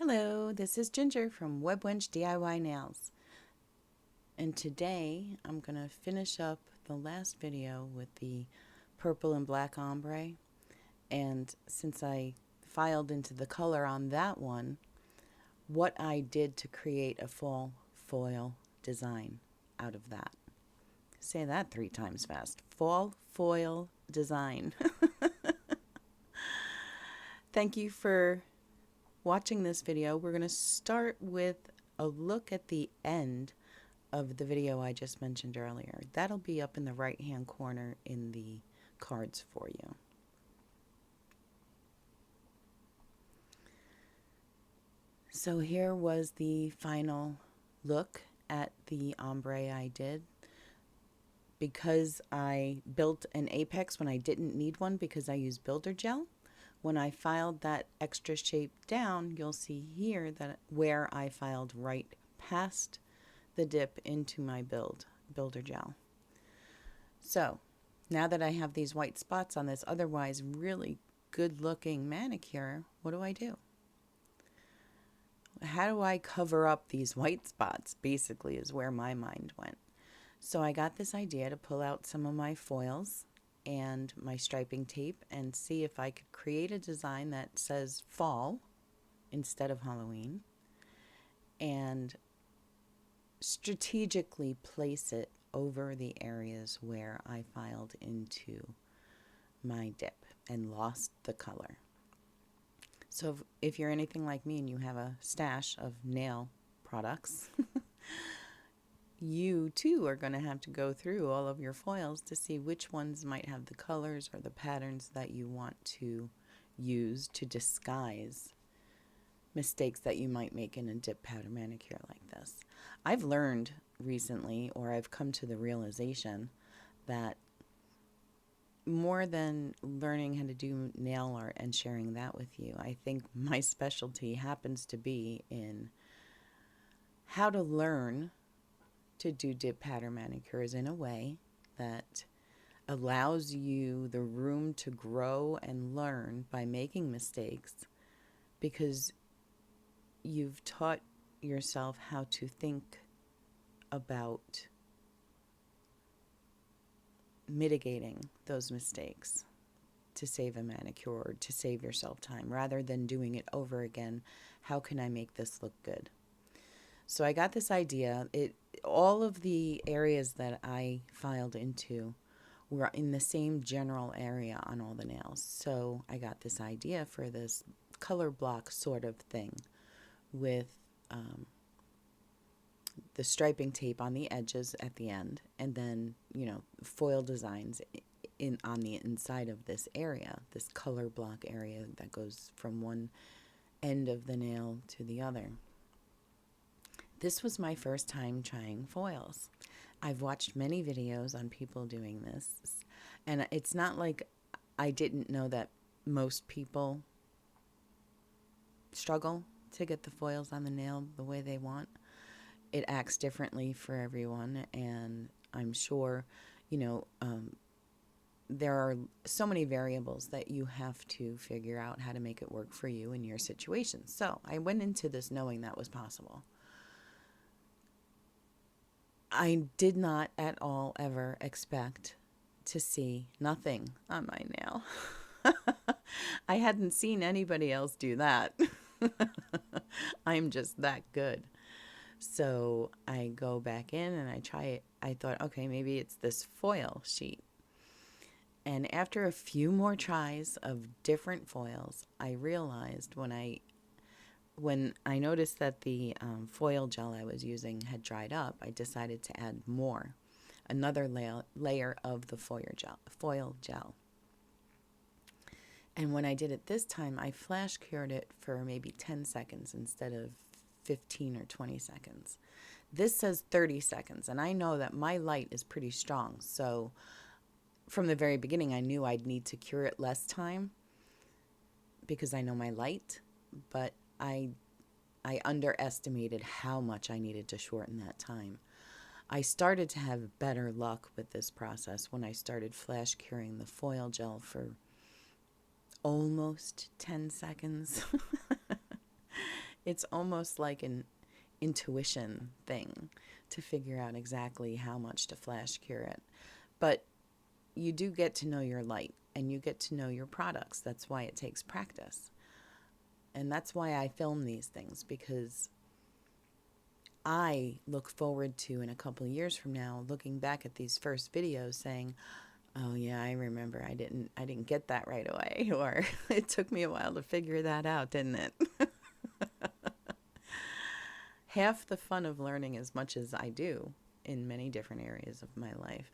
Hello, this is Ginger from Webwench DIY Nails, and today I'm going to finish up the last video with the purple and black ombre, and since I filed into the color on that one, what I did to create a fall foil design out of that. Say that 3 times fast. Fall foil design. Thank you for watching this video. We're going to start with a look at the end of the video I just mentioned earlier. That'll be up in the right hand corner in the cards for you. So here was the final look at the ombre I did. Because I built an apex when I didn't need one because I used builder gel, when I filed that extra shape down, you'll see here that where I filed right past the dip into my builder gel. So now that I have these white spots on this otherwise really good looking manicure, what do? How do I cover up these white spots, basically is where my mind went. So I got this idea to pull out some of my foils and my striping tape and see if I could create a design that says fall instead of Halloween and strategically place it over the areas where I filed into my dip and lost the color. So if you're anything like me and you have a stash of nail products, you too are going to have to go through all of your foils to see which ones might have the colors or the patterns that you want to use to disguise mistakes that you might make in a dip powder manicure like this. I've learned recently, or I've come to the realization that more than learning how to do nail art and sharing that with you, I think my specialty happens to be in how to learn to do dip powder manicures in a way that allows you the room to grow and learn by making mistakes, because you've taught yourself how to think about mitigating those mistakes to save a manicure or to save yourself time rather than doing it over again. How can I make this look good? So I got this idea. All of the areas that I filed into were in the same general area on all the nails. So I got this idea for this color block sort of thing with the striping tape on the edges at the end, and then, foil designs on the inside of this area, this color block area that goes from one end of the nail to the other. This was my first time trying foils. I've watched many videos on people doing this, and it's not like I didn't know that most people struggle to get the foils on the nail the way they want. It acts differently for everyone, and I'm sure, there are so many variables that you have to figure out how to make it work for you in your situation. So I went into this knowing that was possible. I did not at all ever expect to see nothing on my nail. I hadn't seen anybody else do that. I'm just that good. So I go back in and I try it. I thought, okay, maybe it's this foil sheet. And after a few more tries of different foils, I realized when I noticed that the foil gel I was using had dried up, I decided to add another layer of the foil gel. And when I did it this time, I flash cured it for maybe 10 seconds instead of 15 or 20 seconds. This says 30 seconds, and I know that my light is pretty strong, so from the very beginning I knew I'd need to cure it less time because I know my light, but I underestimated how much I needed to shorten that time. I started to have better luck with this process when I started flash curing the foil gel for almost 10 seconds. It's almost like an intuition thing to figure out exactly how much to flash cure it. But you do get to know your light and you get to know your products. That's why it takes practice. And that's why I film these things, because I look forward to, in a couple of years from now, looking back at these first videos saying, oh yeah, I remember I didn't get that right away, or it took me a while to figure that out, didn't it? Half the fun of learning as much as I do in many different areas of my life,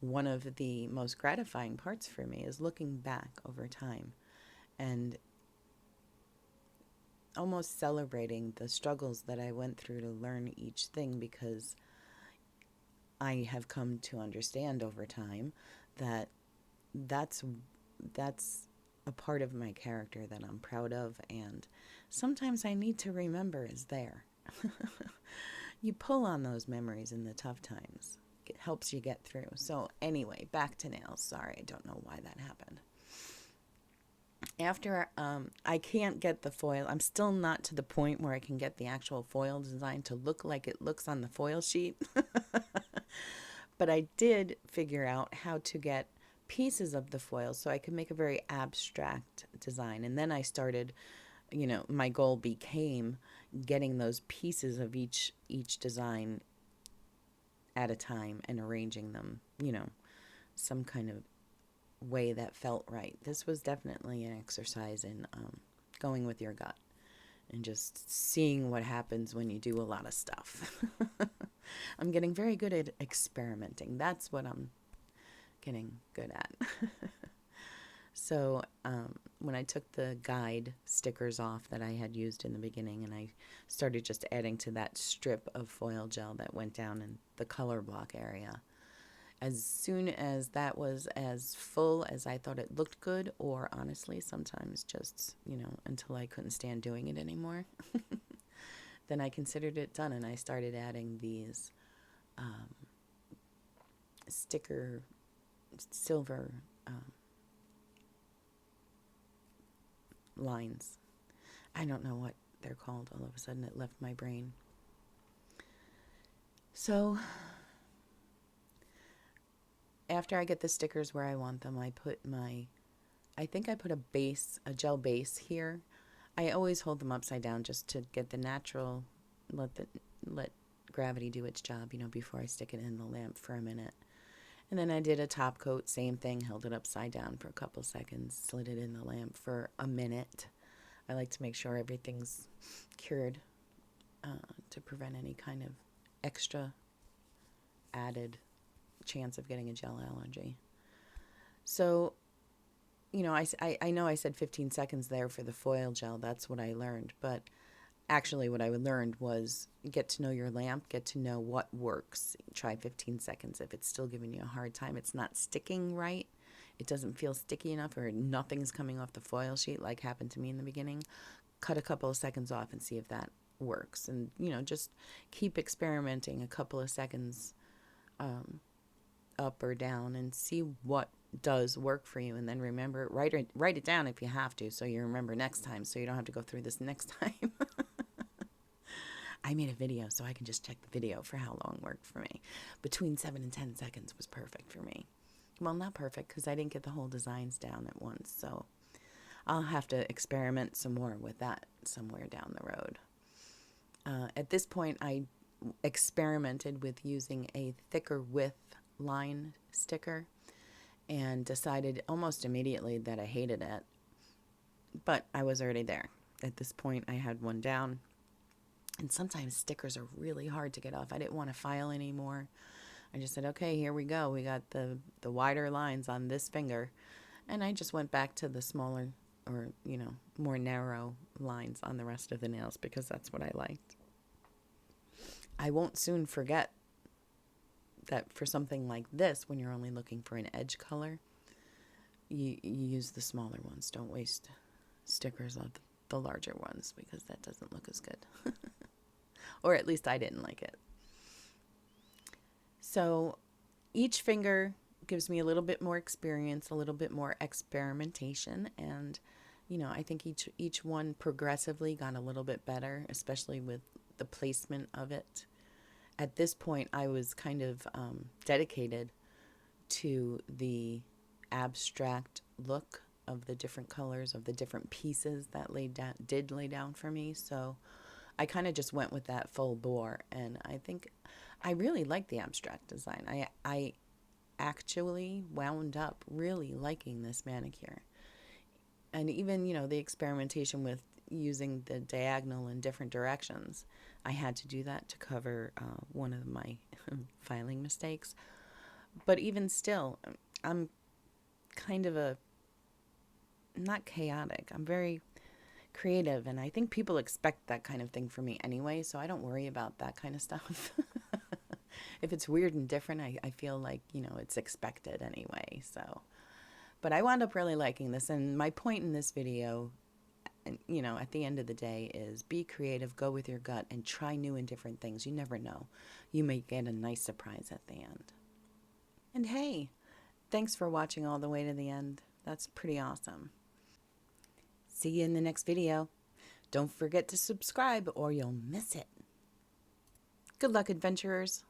one of the most gratifying parts for me is looking back over time and almost celebrating the struggles that I went through to learn each thing, because I have come to understand over time that that's a part of my character that I'm proud of, and sometimes I need to remember is there. You pull on those memories in the tough times. It helps you get through. So anyway, back to nails. Sorry, I don't know why that happened. After I can't get the foil, I'm still not to the point where I can get the actual foil design to look like it looks on the foil sheet. But I did figure out how to get pieces of the foil so I could make a very abstract design. And then I started, my goal became getting those pieces of each design at a time and arranging them, some kind of way that felt right. This was definitely an exercise in going with your gut and just seeing what happens when you do a lot of stuff. I'm getting very good at experimenting. That's what I'm getting good at. So when I took the guide stickers off that I had used in the beginning, and I started just adding to that strip of foil gel that went down in the color block area, as soon as that was as full as I thought it looked good, or honestly sometimes just, until I couldn't stand doing it anymore, then I considered it done, and I started adding these sticker silver lines. I don't know what they're called. All of a sudden it left my brain. So after I get the stickers where I want them, I think I put a gel base here. I always hold them upside down just to get the natural, let gravity do its job, before I stick it in the lamp for a minute. And then I did a top coat, same thing, held it upside down for a couple seconds, slid it in the lamp for a minute. I like to make sure everything's cured to prevent any kind of extra added chance of getting a gel allergy. So, I know I said 15 seconds there for the foil gel. That's what I learned. But actually what I learned was get to know your lamp, get to know what works. Try 15 seconds. If it's still giving you a hard time, it's not sticking right, it doesn't feel sticky enough, or nothing's coming off the foil sheet like happened to me in the beginning, cut a couple of seconds off and see if that works. And, just keep experimenting a couple of seconds up or down and see what does work for you. And then remember, write it down if you have to, so you remember next time, so you don't have to go through this next time. I made a video, so I can just check the video for how long worked for me. Between 7 and 10 seconds was perfect for me. Well, not perfect, because I didn't get the whole designs down at once, so I'll have to experiment some more with that somewhere down the road. At this point, I experimented with using a thicker width line sticker and decided almost immediately that I hated it, but I was already there. At this point, I had one down, and sometimes stickers are really hard to get off. I didn't want to file anymore. I just said, okay, here we go. We got the wider lines on this finger. And I just went back to the smaller or, more narrow lines on the rest of the nails, because that's what I liked. I won't soon forget that for something like this, when you're only looking for an edge color, you use the smaller ones. Don't waste stickers on the larger ones, because that doesn't look as good. Or at least I didn't like it. So each finger gives me a little bit more experience, a little bit more experimentation, and I think each one progressively got a little bit better, especially with the placement of it. At this point, I was kind of dedicated to the abstract look of the different colors of the different pieces that did lay down for me. So I kind of just went with that full bore, and I think I really like the abstract design. I actually wound up really liking this manicure. And even, the experimentation with using the diagonal in different directions. I had to do that to cover one of my filing mistakes. But even still, I'm kind of not chaotic. I'm very creative, and I think people expect that kind of thing from me anyway, so I don't worry about that kind of stuff. If it's weird and different, I feel like, it's expected anyway, so. But I wound up really liking this, and my point in this video, at the end of the day is be creative, go with your gut, and try new and different things. You never know. You may get a nice surprise at the end. And hey, thanks for watching all the way to the end. That's pretty awesome. See you in the next video. Don't forget to subscribe or you'll miss it. Good luck, adventurers.